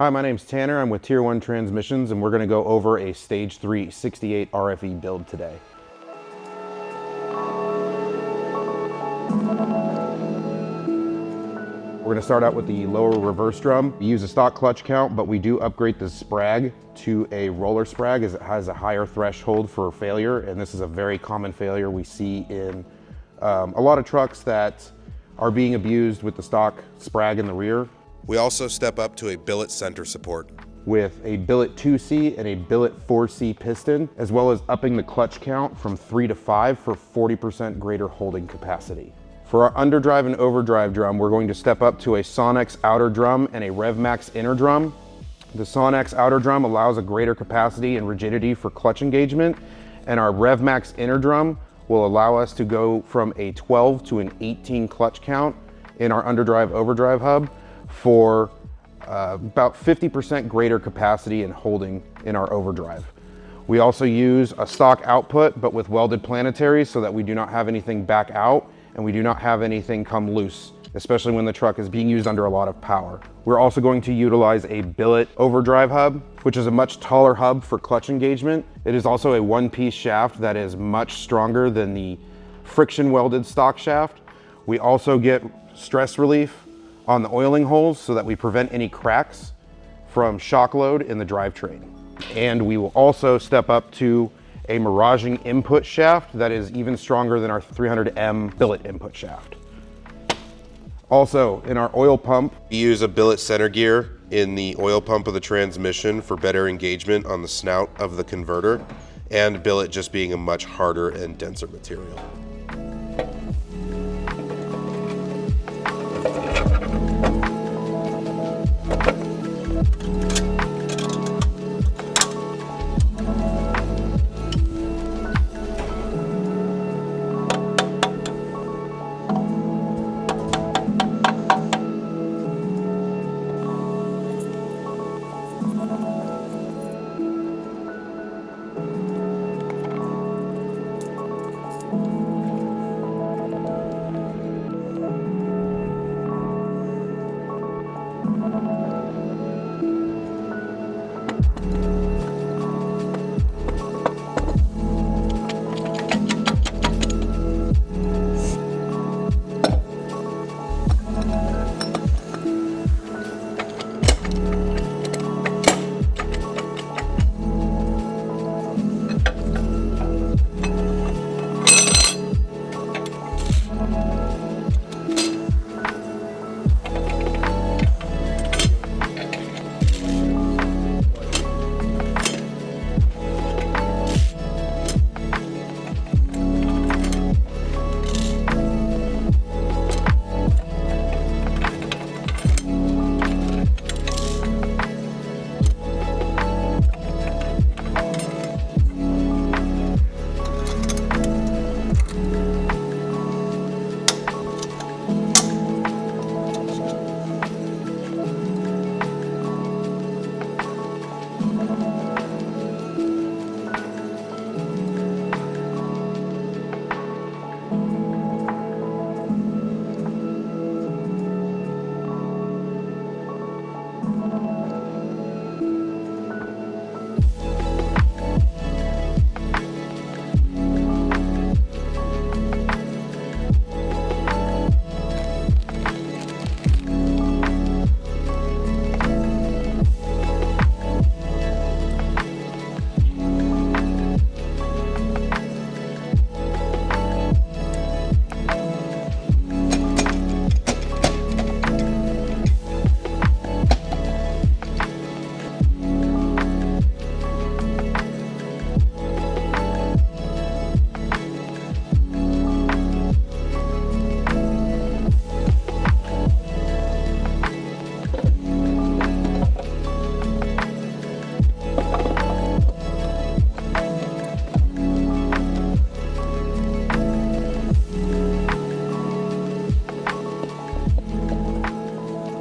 Hi, my name's Tanner. I'm with Tier 1 Transmissions, and we're going to go over a Stage 3 68 RFE build today. We're going to start out with the lower reverse drum. We use a stock clutch count, but we do upgrade the sprag to a roller sprag as it has a higher threshold for failure, and this is a very common failure we see in a lot of trucks that are being abused with the stock sprag in the rear. We also step up to a billet center support with a billet 2C and a billet 4C piston, as well as upping the clutch count from 3 to 5 for 40% greater holding capacity. For our underdrive and overdrive drum, we're going to step up to a Sonex outer drum and a RevMax inner drum. The Sonex outer drum allows a greater capacity and rigidity for clutch engagement, and our RevMax inner drum will allow us to go from a 12 to an 18 clutch count in our underdrive overdrive hub for about 50% greater capacity and holding in our overdrive. We also use a stock output, but with welded planetaries so that we do not have anything back out and we do not have anything come loose, especially when the truck is being used under a lot of power. We're also going to utilize a billet overdrive hub, which is a much taller hub for clutch engagement. It is also a one-piece shaft that is much stronger than the friction welded stock shaft. We also get stress relief on the oiling holes so that we prevent any cracks from shock load in the drivetrain. And we will also step up to a miraging input shaft that is even stronger than our 300M billet input shaft. Also, in our oil pump, we use a billet center gear in the oil pump of the transmission for better engagement on the snout of the converter, and billet just being a much harder and denser material.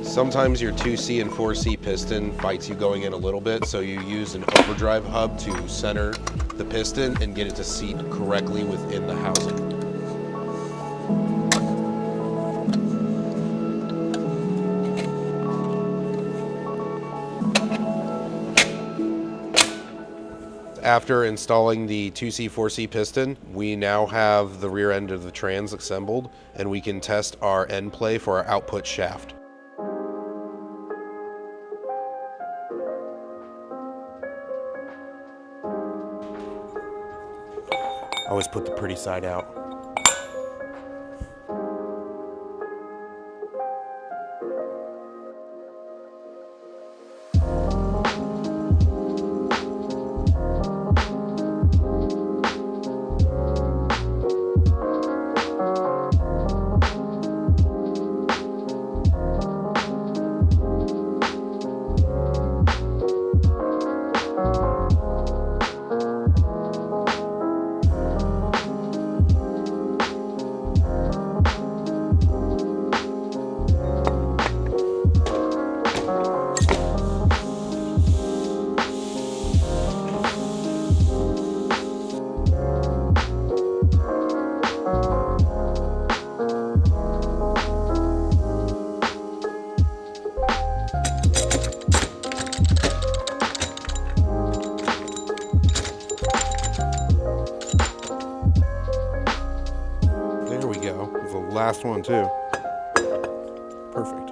Sometimes your 2C and 4C piston fights you going in a little bit, so you use an overdrive hub to center the piston and get it to seat correctly within the housing. After installing the 2C, 4C piston, we now have the rear end of the trans assembled, and we can test our end play for our output shaft. Always put the pretty side out. Last one too. Perfect.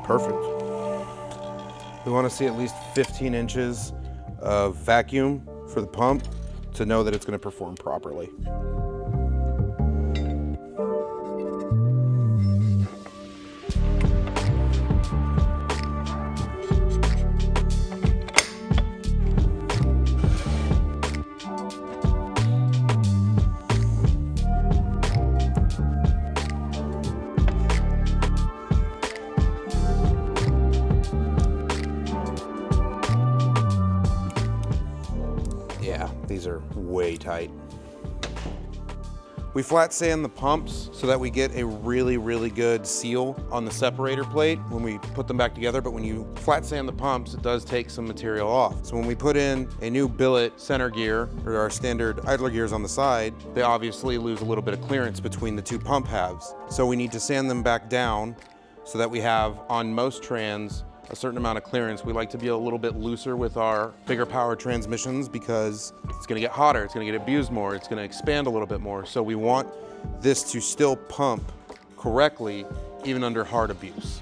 Perfect. We want to see at least 15 inches of vacuum for the pump to know that it's going to perform properly. stay tight. We flat sand the pumps so that we get a really, really good seal on the separator plate when we put them back together, but when you flat sand the pumps, it does take some material off. So when we put in a new billet center gear, or our standard idler gears on the side, they obviously lose a little bit of clearance between the two pump halves. So we need to sand them back down so that we have, on most trans, a certain amount of clearance. We like to be a little bit looser with our bigger power transmissions because it's gonna get hotter, it's gonna get abused more, it's gonna expand a little bit more. So we want this to still pump correctly, even under hard abuse.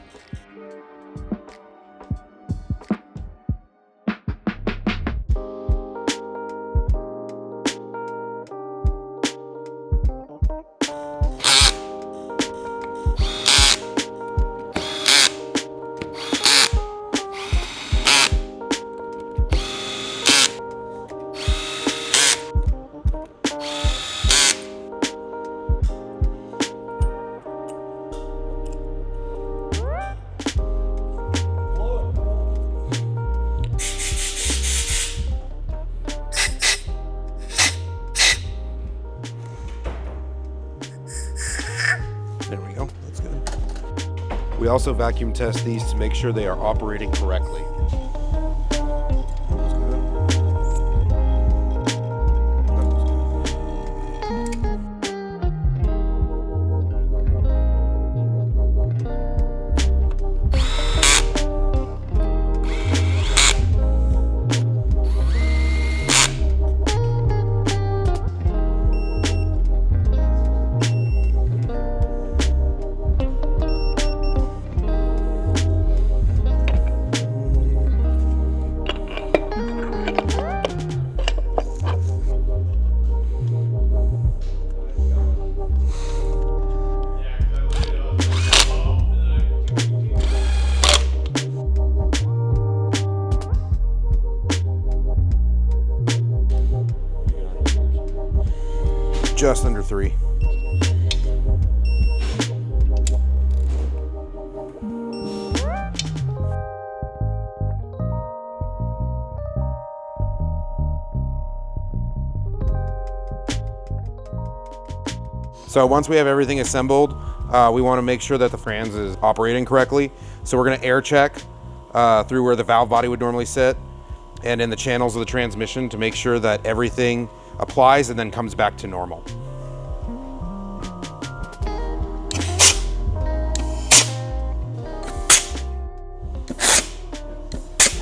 There we go, that's good. We also vacuum test these to make sure they are operating correctly. Just under 3. So once we have everything assembled, we want to make sure that the trans is operating correctly. So we're going to air check through where the valve body would normally sit and in the channels of the transmission to make sure that everything applies and then comes back to normal.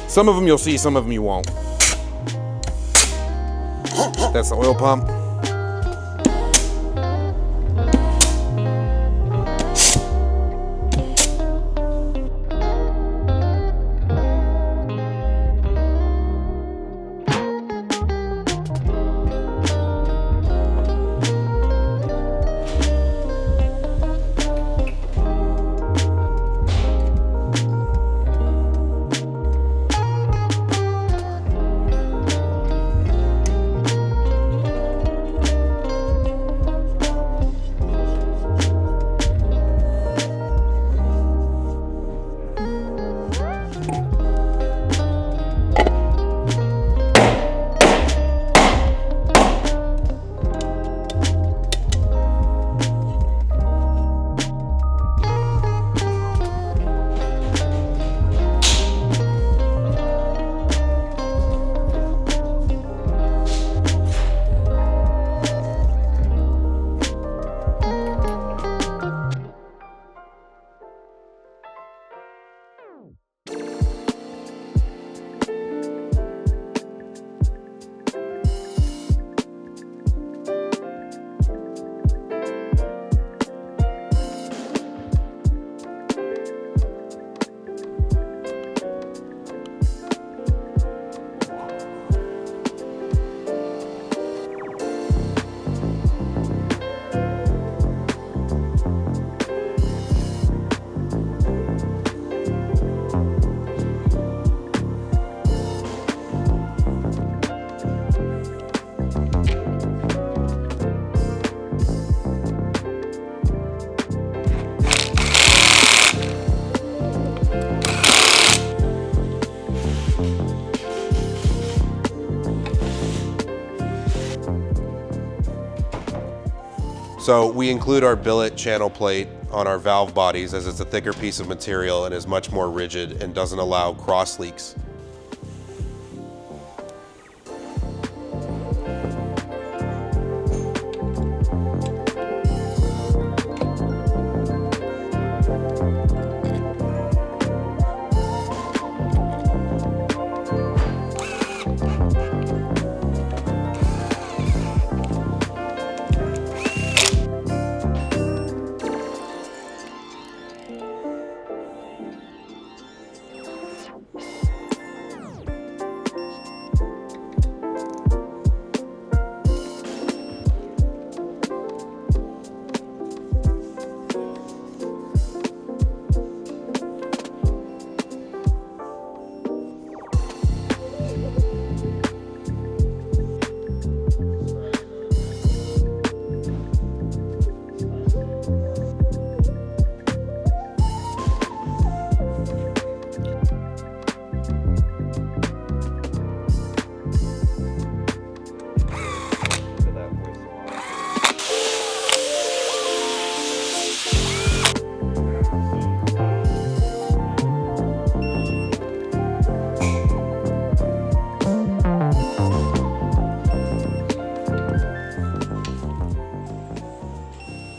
Some of them you'll see, some of them you won't. That's the oil pump. So we include our billet channel plate on our valve bodies as it's a thicker piece of material and is much more rigid and doesn't allow cross leaks.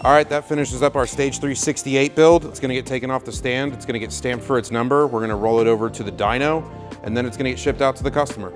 All right, that finishes up our Stage 368 build. It's gonna get taken off the stand. It's gonna get stamped for its number. We're gonna roll it over to the dyno, and then it's gonna get shipped out to the customer.